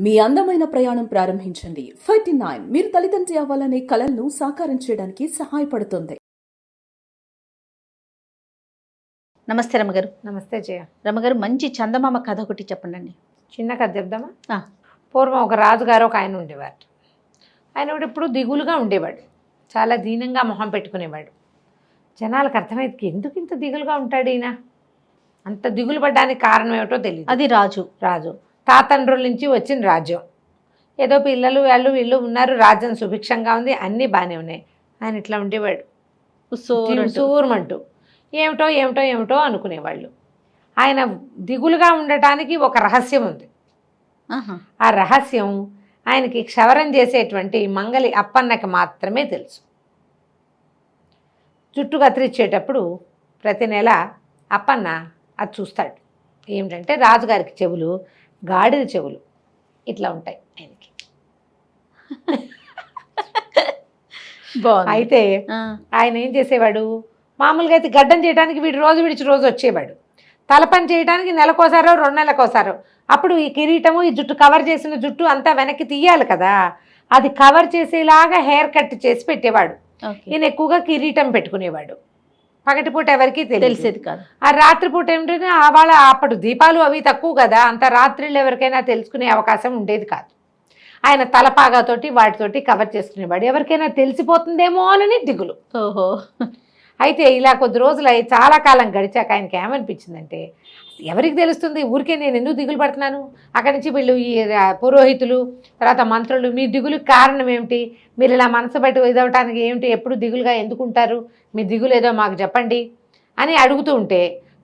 మీ అందమైన ప్రయాణం ప్రారంభించండి. 39 మీరు తల్లిదండ్రి అవ్వాలనే కలలను సాకారం చేయడానికి సహాయపడుతుంది. నమస్తే రమగారు. నమస్తే జయ. రమగారు, మంచి చందమామ కథ ఒకటి చెప్పండి. చిన్న కథ చెప్దామా? పూర్వం ఒక రాజుగారు ఒక ఆయన ఉండేవాడు. ఆయన కూడా ఇప్పుడు దిగులుగా ఉండేవాడు. చాలా దీనంగా మొహం పెట్టుకునేవాడు. జనాలకు అర్థమైంది, ఎందుకు ఇంత దిగులుగా ఉంటాడు ఈయన, అంత దిగులు పడ్డానికి కారణం ఏమిటో తెలియదు. అది రాజు తాతండ్రుల నుంచి వచ్చిన రాజ్యం. ఏదో పిల్లలు వాళ్ళు వీళ్ళు ఉన్నారు, రాజ్యం సుభిక్షంగా ఉంది, అన్నీ బాగానే ఉన్నాయి. ఆయన ఇట్లా ఉండేవాడు, సూరమంటూ ఏమిటో ఏమిటో ఏమిటో అనుకునేవాళ్ళు. ఆయన దిగులుగా ఉండటానికి ఒక రహస్యం ఉంది. ఆ రహస్యం ఆయనకి క్షవరం చేసేటువంటి మంగలి అప్పన్నకి మాత్రమే తెలుసు. జుట్టు కత్తిరించేటప్పుడు ప్రతి నెల అప్పన్న అది చూస్తాడు. ఏమిటంటే రాజుగారికి చెవులు గాడిద చెవులు ఇట్లా ఉంటాయి ఆయనకి. అయితే ఆయన ఏం చేసేవాడు, మామూలుగా అయితే గడ్డం చేయడానికి వీడు రోజు విడిచి రోజు వచ్చేవాడు. తలపని చేయడానికి నెలకోసారో 2 నెలలకోసారో. అప్పుడు ఈ కిరీటము, ఈ జుట్టు కవర్ చేసిన జుట్టు అంతా వెనక్కి తీయాలి కదా, అది కవర్ చేసేలాగా హెయిర్ కట్ చేసి పెట్టేవాడు. ఈయన ఎక్కువగా కిరీటం పెట్టుకునేవాడు. పగటిపూట ఎవరికి తెలిసేది కాదు. ఆ రాత్రిపూట ఏమిటంటే వాళ్ళ అప్పుడు దీపాలు అవి తక్కువ కదా, అంత రాత్రిళ్ళు ఎవరికైనా తెలుసుకునే అవకాశం ఉండేది కాదు. ఆయన తలపాగాతోటి వాటితోటి కవర్ చేసుకునేవాడు. ఎవరికైనా తెలిసిపోతుందేమో అని దిగులు. ఓహో. అయితే ఇలా కొద్ది రోజులు చాలా కాలం గడిచాక ఆయనకి ఏమనిపించిందంటే, ఎవరికి తెలుస్తుంది, ఊరికే నేను ఎందుకు దిగులు పడుతున్నాను, అక్కడి నుంచి వీళ్ళు ఈ పురోహితులు తర్వాత మంత్రులు మీ దిగులుకి కారణం ఏమిటి, మీరు ఇలా మనసు బట్టి ఇదవటానికి ఏమిటి, ఎప్పుడు దిగులుగా ఎందుకుంటారు, మీ దిగులు ఏదో మాకు చెప్పండి అని అడుగుతూ ఉంటే,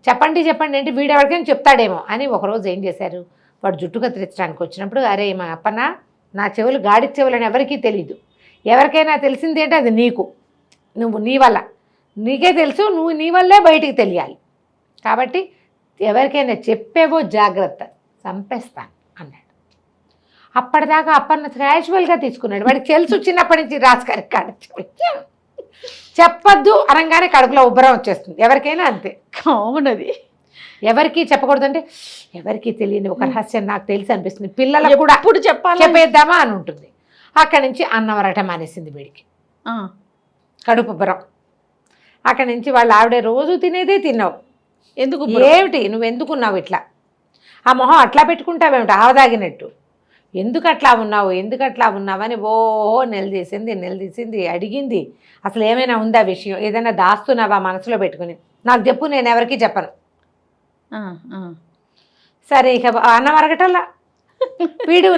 చెప్పండి చెప్పండి అంటే వీడెవరికైనా చెప్తాడేమో అని ఒకరోజు ఏం చేశారు, వాడు జుట్టు కత్తిరించడానికి వచ్చినప్పుడు, అరే మా అప్పన్న, నా చెవులు గాడి చెవులు అని ఎవరికీ తెలీదు, ఎవరికైనా తెలిసింది అంటే అది నీకు, నువ్వు నీ వల్ల నీకే తెలుసు, నువ్వు నీ వల్లే బయటికి తెలియాలి, కాబట్టి ఎవరికైనా చెప్పేవో జాగ్రత్త, చంపేస్తాను అన్నాడు. అప్పటిదాకా అప్పన్న క్యాజువల్గా తీసుకున్నాడు. వాడికి తెలుసు చిన్నప్పటి నుంచి రాజుగారికి కాడ చెప్పద్దు అనగానే కడుపులో ఉబ్బరం వచ్చేస్తుంది, ఎవరికైనా అంతే. అవునది ఎవరికి చెప్పకూడదంటే ఎవరికి తెలియని ఒక రహస్యం నాకు తెలిసి అనిపిస్తుంది, పిల్లలకు కూడా ఇప్పుడు చెప్పేద్దామా అని ఉంటుంది. అక్కడి నుంచి అన్నం వరటం మానేసింది వీడికి, కడుపు ఉబ్బరం. అక్కడి నుంచి వాళ్ళ ఆవిడే రోజు తినేదే తిన్నావు, ఎందుకు ఏమిటి నువ్వు ఎందుకున్నావు ఇట్లా, ఆ మొహం అట్లా పెట్టుకుంటావేమిటి ఆవదాగినట్టు, ఎందుకు అట్లా ఉన్నావని ఓహో నిలదీసింది అడిగింది. అసలు ఏమైనా ఉందా విషయం, ఏదైనా దాస్తున్నావా మనసులో పెట్టుకుని, నాకు చెప్పు, నేను ఎవరికి చెప్పను. సరే ఇక అన్నం అరగటల్లా వీడు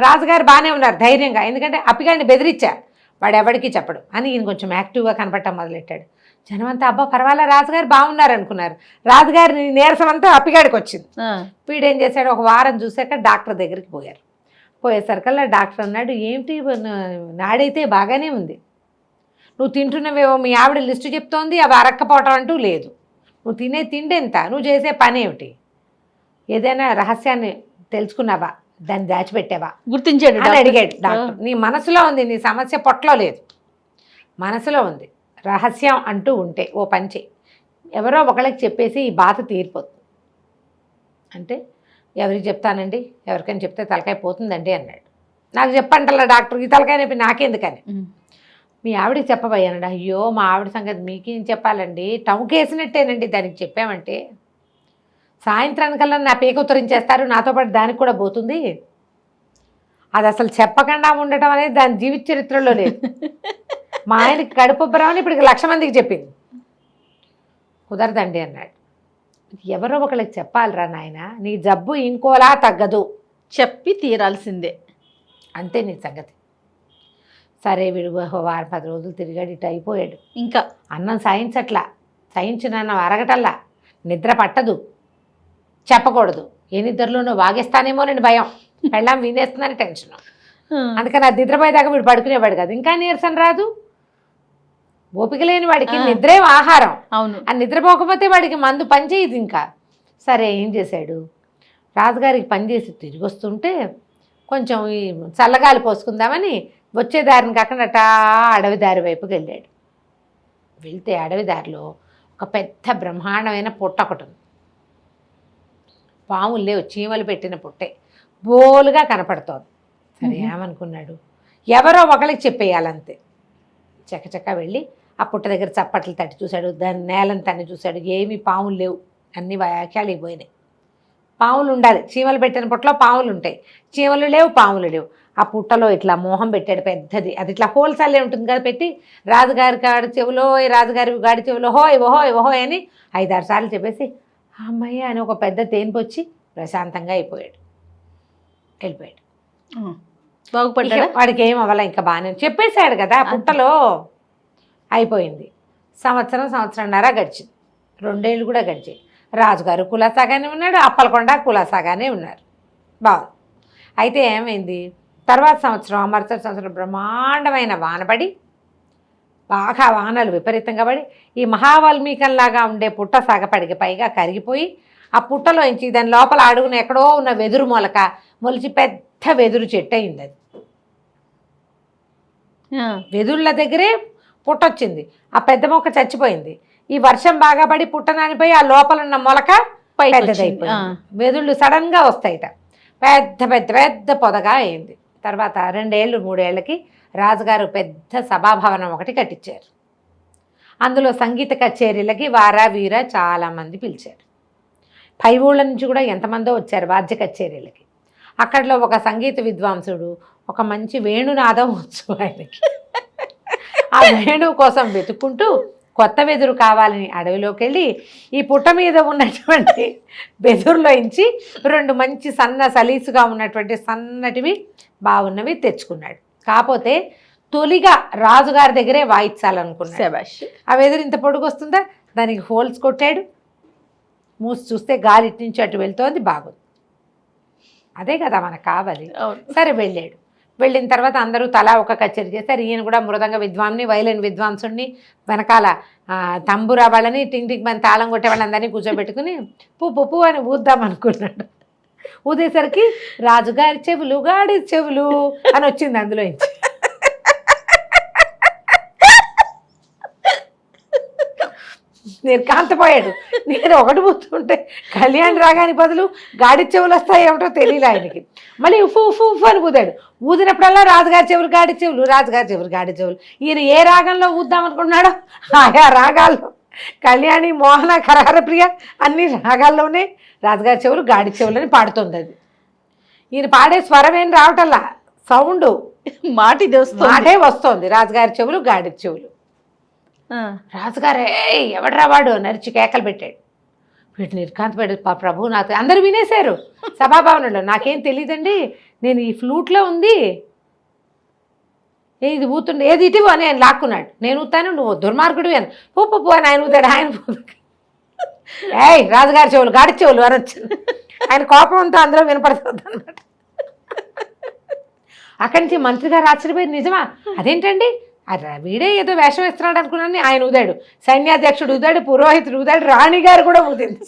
రాజుగారు బాగానే ఉన్నారు ధైర్యంగా, ఎందుకంటే అప్పిగాడిని బెదిరించా, వాడు ఎవరికి చెప్పడు అని ఈయన కొంచెం యాక్టివ్గా కనపడటం మొదలెట్టాడు. జనమంతా అబ్బా పర్వాలే రాజుగారు బాగున్నారు అనుకున్నారు. రాజుగారి నీరసం అంతా అప్పిగాడికి వచ్చింది. వీడేం చేశాడు, ఒక వారం చూశాక డాక్టర్ దగ్గరికి పోయారు. పోయేసరికల్లా డాక్టర్ అన్నాడు, ఏమిటి నాడైతే బాగానే ఉంది, నువ్వు తింటున్నవేవో మీ ఆవిడ లిస్టు చెప్తోంది, అవి అరక్కపోవటం అంటూ లేదు, నువ్వు తినే తిండి ఎంత, నువ్వు చేసే పని ఏమిటి, ఏదైనా రహస్యాన్ని తెలుసుకున్నావా, దాన్ని దాచిపెట్టావా, గుర్తించాడు అని అడిగాడు డాక్టర్. నీ మనసులో ఉంది, నీ సమస్య పొట్టలో లేదు, మనసులో ఉంది. రహస్యం అంటూ ఉంటే ఓ పని చేయి, ఎవరో ఒకళ్ళకి చెప్పేసి ఈ బాధ తీరిపోతుంది. అంటే ఎవరికి చెప్తానండి, ఎవరికైనా చెప్తే తలకాయ పోతుందండి అన్నాడు. నాకు చెప్పంటల్లా డాక్టర్, ఈ తలకాయ నొప్పి నాకెందుకని, మీ ఆవిడకి చెప్పబోయానండి. అయ్యో మా ఆవిడ సంగతి మీకేం చెప్పాలండి, టౌకేసినట్టేనండి, దానికి చెప్పామంటే సాయంత్రానికల్లా నా పేక ఉత్తరించేస్తారు, నాతో పాటు దానికి కూడా పోతుంది, అది అసలు చెప్పకుండా ఉండటం అనేది దాని జీవిత చరిత్రలో లేదు. మా ఆయనకి కడుపుబ్బరామని ఇప్పుడు 1,00,000 మందికి చెప్పింది, కుదరదండి అన్నాడు. ఎవరో ఒకళ్ళకి చెప్పాలిరా నాయన, నీ జబ్బు ఇంకోలా తగ్గదు, చెప్పి తీరాల్సిందే, అంతే నీ సంగతి. సరే వీడు 10 రోజులు తిరిగాడు, ఇటు అయిపోయాడు. ఇంకా అన్నం సాయించిన అరగటల్లా, నిద్ర పట్టదు, చెప్పకూడదు, ఏ నిద్రలోనో వాగేస్తానేమో నేను భయం, పెళ్ళాం వినేస్తుందని టెన్షన్. అందుకని అది నిద్రపోయేదాకా వీడు పడుకునేవాడు కదా, ఇంకా నీరసం రాదు, ఓపిక లేని వాడికి నిద్రే ఆహారం. అవును, ఆ నిద్రపోకపోతే వాడికి మందు పనిచేయదు ఇంకా. సరే ఏం చేశాడు, రాజుగారికి పనిచేసి తిరిగి వస్తుంటే కొంచెం ఈ చల్లగాలి పోసుకుందామని వచ్చే దారిని కాకుండా అడవి దారి వైపుకి వెళ్ళాడు. వెళ్తే అడవి దారిలో ఒక పెద్ద బ్రహ్మాండమైన పుట్ట ఒకటి ఉంది. పాములు లేవు, చీమలు పెట్టిన పుట్టే. బోలుగా కనపడుతోంది. సరే ఏమనుకున్నాడు, ఎవరో ఒకరికి చెప్పేయాలంతే. చకచక వెళ్ళి ఆ పుట్ట దగ్గర చప్పట్లు తట్టి చూశాడు, దాని నేలను తన్ని చూశాడు. ఏమీ పాములు లేవు, అన్ని వ్యాఖ్యాలు పోయినాయి. పాములు ఉండాలి, చీమలు పెట్టిన పుట్టలో పాములు ఉంటాయి, చీమలు లేవు, పాములు లేవు. ఆ పుట్టలో ఇట్లా మోహం పెట్టాడు పెద్దది, అది ఇట్లా హోల్సల్లే ఉంటుంది కదా, పెట్టి రాజుగారి గాడి చెవులో, రాజుగారి గాడి చెవులో హోయ్ ఓహోయ్ ఓహోయ్ అని 5-6 సార్లు చెప్పేసి అమ్మయ్య అని ఒక పెద్ద తేనిపొచ్చి ప్రశాంతంగా వెళ్ళిపోయాడు. బాగుపడ్డా. వాడికి ఏం అవ్వాల, ఇంకా బాగానే చెప్పేశాడు కదా పుట్టలో. అయిపోయింది. సంవత్సరంన్నర గడిచింది, 2 ఏళ్ళు కూడా గడిచాయి. రాజుగారు కులాసాగానే ఉన్నాడు, అప్పలకొండ కులాసాగానే ఉన్నారు. బాగుంది. అయితే ఏమైంది, తర్వాత సంవత్సరం మరుసటి సంవత్సరం బ్రహ్మాండమైన వానపడి, బాగా వానలు విపరీతంగా పడి ఈ మహావాల్మీకంలాగా ఉండే పుట్ట సాగపడికి పైగా కరిగిపోయి, ఆ పుట్టలోంచి దాని లోపల అడుగున ఎక్కడో ఉన్న వెదురు మొలక మొలిచి పెద్ద వెదురు చెట్టు అయింది. అది వెదుళ్ళ దగ్గరే పుట్ట వచ్చింది, ఆ పెద్ద మొక్క చచ్చిపోయింది. ఈ వర్షం బాగా పడి పుట్ట నానిపోయి ఆ లోపల ఉన్న మొలక పెద్దదైపోయింది. వెదుళ్ళు సడన్గా వస్తాయిట, పెద్ద పెద్ద పెద్ద పొదగా అయింది. తర్వాత 2 ఏళ్ళు 3 ఏళ్ళకి రాజుగారు పెద్ద సభాభవనం ఒకటి కట్టించారు. అందులో సంగీత కచేరీలకి వారా వీర చాలామంది పిలిచారు. పై ఊళ్ళ నుంచి కూడా ఎంతమందో వచ్చారు వాద్య కచేరీలకి. అక్కడలో ఒక సంగీత విద్వాంసుడు ఒక మంచి వేణునాదం వచ్చు ఆయనకి. ఆ వేణువు కోసం వెతుక్కుంటూ కొత్త వెదురు కావాలని అడవిలోకి వెళ్ళి ఈ పుట్ట మీద ఉన్నటువంటి వెదురులోంచి 2 మంచి సలీసుగా ఉన్నటువంటి సన్నటివి బాగున్నవి తెచ్చుకున్నాడు. కాకపోతే తొలిగా రాజుగారి దగ్గరే వాయించాలనుకున్నాడు. ఆ వెదురు ఇంత పొడుగు వస్తుందా, దానికి హోల్స్ కొట్టాడు. మూసి చూస్తే గాలి ఇటు నుంచి అటు వెళ్తోంది, బాగుంది. అదే కదా మనకు కావాలి. సరే వెళ్ళాడు. వెళ్ళిన తర్వాత అందరూ తలా ఒక కచేరీ చేస్తారు. ఈయన కూడా మృదంగ విద్వాంని, వైలిన్ విద్వాంసుని, వెనకాల తంబురా వాళ్ళని, టింగ్ టింగ్ మన తాళం కొట్టే వాళ్ళందరినీ కూర్చోబెట్టుకుని పువ్వు అని ఊద్దాం అనుకున్నాడు. ఊదేసరికి రాజుగారి చెవులు గాడి చెవులు అని వచ్చింది అందులో నుంచి. నేను కాంతపోయాడు. నేను ఒకటి పూస్తుంటే కళ్యాణ్ రాగాని బదులు గాడి చెవులు వస్తాయి ఏమిటో తెలియలే ఆయనకి. మళ్ళీ ఉఫు ఉఫు ఉఫు అని ఊదాడు. ఊదినప్పుడల్లా రాజుగారి చెవులు గాడి చెవులు, రాజుగారి చెవులు గాడి చెవులు. ఈయన ఏ రాగంలో ఊద్దాం అనుకున్నాడో ఆయా రాగాల్లో, కళ్యాణి, మోహన, కరహరప్రియ అన్ని రాగాల్లోనే రాజుగారి చెవులు గాడి చెవులని పాడుతుంది. అది ఈయన పాడే స్వరం ఏం రావటల్లా, సౌండ్ మాటే వస్తుంది. రాజుగారి చెవులు గాడి చెవులు. రాజుగారే ఎవడరా వాడు నరిచి కేకలు పెట్టాడు. వీడు నిర్కాంతపడి ప్రభు నాకు అందరూ వినేశారు సభాభవనంలో. నాకేం తెలియదండి, నేను ఈ ఫ్లూట్లో ఉంది, ఇది ఊతుండే, ఏది ఇటు అని ఆయన లాక్కున్నాడు. నేను ఊతాను, నువ్వు దుర్మార్గుడు అని పూ అని ఆయన ఊతాడు. ఆయన ఏయ్ రాజుగారి చెవులు గాడి చెవులు అని వచ్చింది. ఆయన కోపంతో అందులో వినపడుతుంది అన్నమాట. అక్కడి నుంచి మంత్రి గారు ఆశ్చర్యపోయి, నిజమా, అదేంటండి, వీడే ఏదో వేషం వేస్తున్నాడు అనుకున్నాను. ఆయన ఊదాడు, సైన్యాధ్యక్షుడు ఊదాడు, పురోహితుడు ఊదాడు, రాణిగారు కూడా ఊదింది.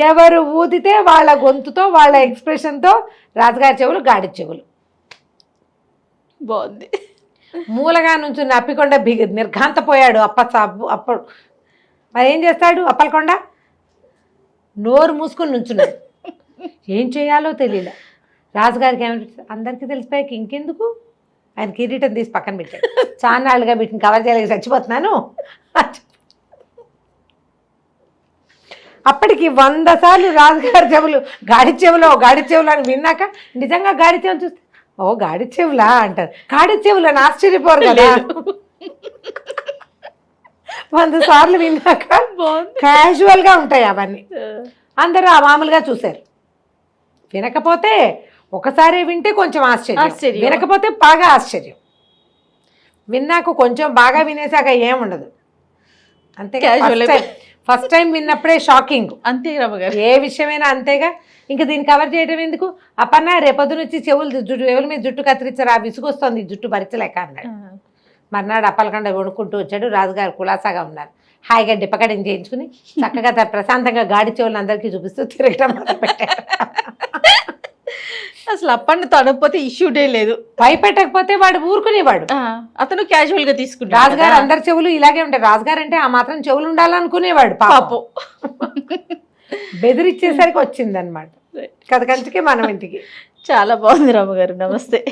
ఎవరు ఊదితే వాళ్ళ గొంతుతో, వాళ్ళ ఎక్స్ప్రెషన్తో రాజుగారి చెవులు గాడి చెవులు. బాగుంది. మూలగా నుంచి అప్పికొండ నిర్ఘాంతపోయాడు. అప్పుడు మరి ఏం చేస్తాడు అప్పలకొండ? నోరు మూసుకొని నుంచున్నాడు. ఏం చేయాలో తెలియలే. రాజుగారికి ఏమంటే అందరికీ తెలిసిపోయాక ఇంకెందుకు, ఆయన కిరీటం తీసి పక్కన పెట్టాడు. చాన్నాళ్ళుగా వీటిని కవర్ చేయలేక చచ్చిపోతున్నాను. అప్పటికి 100 సార్లు రాజుగారి చెవులు గాడి చెవులు అని విన్నాక నిజంగా గాడి చెవులు చూస్తే ఓ గాడి చెవులా అంటారు. గాడి చెవులు అని ఆశ్చర్యపోరు కదా. 100 సార్లు విన్నాక క్యాజువల్గా ఉంటాయి అవన్నీ. అందరూ మామూలుగా చూశారు. వినకపోతే ఒకసారి వింటే కొంచెం ఆశ్చర్యం, వినకపోతే బాగా ఆశ్చర్యం. విన్నాక కొంచెం బాగా వినేసాక ఏముండదు. అంతే. ఫస్ట్ టైం విన్నప్పుడే షాకింగ్. అంతే ఏ విషయమైనా అంతేగా. ఇంకా దీన్ని కవర్ చేయడం ఎందుకు? అప్పన్న రేపొద్దు నుంచి చెవుల మీద జుట్టు కత్తిరించారు, ఆ విసుగొస్తుంది, జుట్టు భరించలేక అన్నాడు. మర్నాడు అప్పలకొండ కొనుక్కుంటూ వచ్చాడు. రాజుగారు కులాసాగా ఉన్నారు. హాయిగా డిప్పకడం చేయించుకుని చక్కగా ప్రశాంతంగా గాడి చెవులను అందరికీ చూపిస్తూ తిరగడం మొదలుపెట్టారు. అసలు అప్పన్న తనపోతే ఇష్యూడే లేదు. భయపెట్టకపోతే వాడు ఊరుకునేవాడు. అతను క్యాజువల్ గా తీసుకున్నాడు. రాజుగారు అందరి చెవులు ఇలాగే ఉంటాయి. రాజుగారు అంటే ఆ మాత్రం చెవులు ఉండాలనుకునేవాడు పాపం. బెదిరిచ్చేసరికి వచ్చిందనమాట కథ కంచికే మనం ఇంటికి. చాలా బాగుంది రమ్మగారు. నమస్తే.